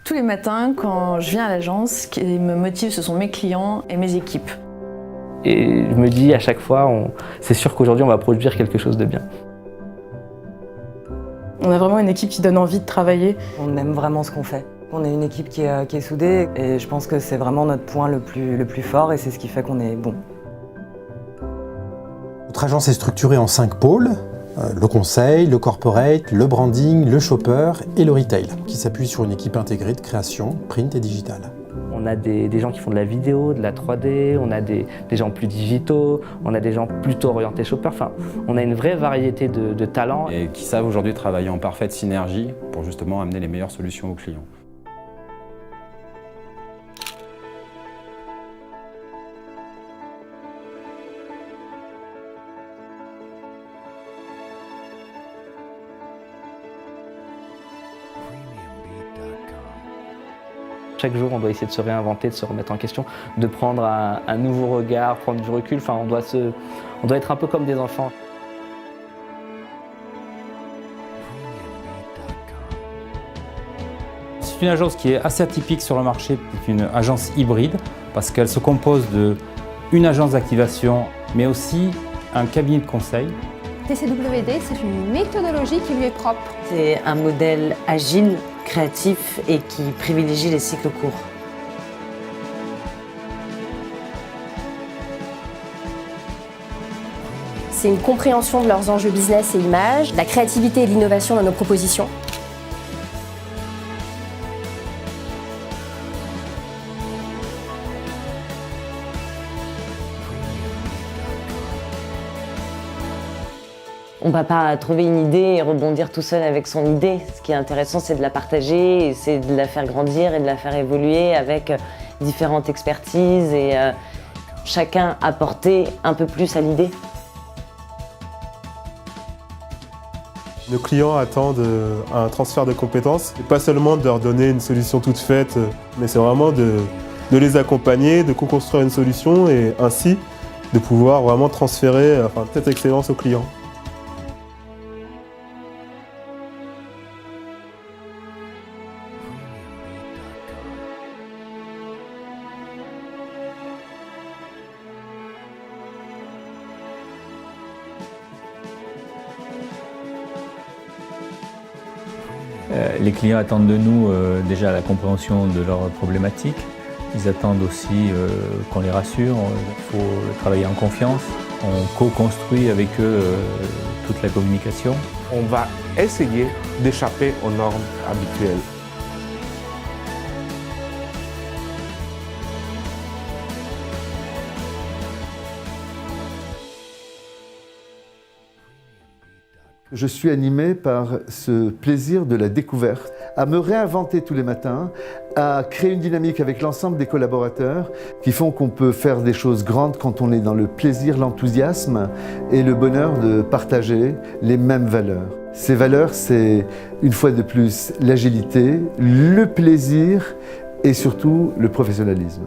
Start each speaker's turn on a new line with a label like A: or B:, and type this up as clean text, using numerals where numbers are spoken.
A: Tous les matins, quand je viens à l'agence, ce qui me motive, ce sont mes clients et mes équipes.
B: Et je me dis à chaque fois, c'est sûr qu'aujourd'hui on va produire quelque chose de bien.
C: On a vraiment une équipe qui donne envie de travailler.
D: On aime vraiment ce qu'on fait. On est une équipe qui est soudée et je pense que c'est vraiment notre point le plus fort et c'est ce qui fait qu'on est bon.
E: Notre agence est structurée en 5 pôles. Le conseil, le corporate, le branding, le shopper et le retail, qui s'appuie sur une équipe intégrée de création, print et digital.
B: On a des gens qui font de la vidéo, de la 3D, on a des gens plus digitaux, on a des gens plutôt orientés shopper. Enfin, on a une vraie variété de talents.
F: Et qui savent aujourd'hui travailler en parfaite synergie pour justement amener les meilleures solutions aux clients.
B: Chaque jour, on doit essayer de se réinventer, de se remettre en question, de prendre un nouveau regard, prendre du recul. Enfin, on doit être un peu comme des enfants.
G: C'est une agence qui est assez atypique sur le marché. C'est une agence hybride parce qu'elle se compose d'une agence d'activation, mais aussi un cabinet de conseil.
H: TCWD, c'est une méthodologie qui lui est propre.
D: C'est un modèle agile, créatif et qui privilégie les cycles courts.
H: C'est une compréhension de leurs enjeux business et images, la créativité et l'innovation dans nos propositions.
D: On ne va pas trouver une idée et rebondir tout seul avec son idée. Ce qui est intéressant, c'est de la partager, et c'est de la faire grandir et de la faire évoluer avec différentes expertises et chacun apporter un peu plus à l'idée.
I: Nos clients attendent un transfert de compétences, et pas seulement de leur donner une solution toute faite, mais c'est vraiment de les accompagner, de co-construire une solution et ainsi de pouvoir vraiment transférer cette excellence aux clients.
J: Les clients attendent de nous déjà la compréhension de leurs problématiques. Ils attendent aussi qu'on les rassure, il faut travailler en confiance. On co-construit avec eux toute la communication.
K: On va essayer d'échapper aux normes habituelles.
L: Je suis animé par ce plaisir de la découverte, à me réinventer tous les matins, à créer une dynamique avec l'ensemble des collaborateurs qui font qu'on peut faire des choses grandes quand on est dans le plaisir, l'enthousiasme et le bonheur de partager les mêmes valeurs. Ces valeurs, c'est une fois de plus l'agilité, le plaisir et surtout le professionnalisme.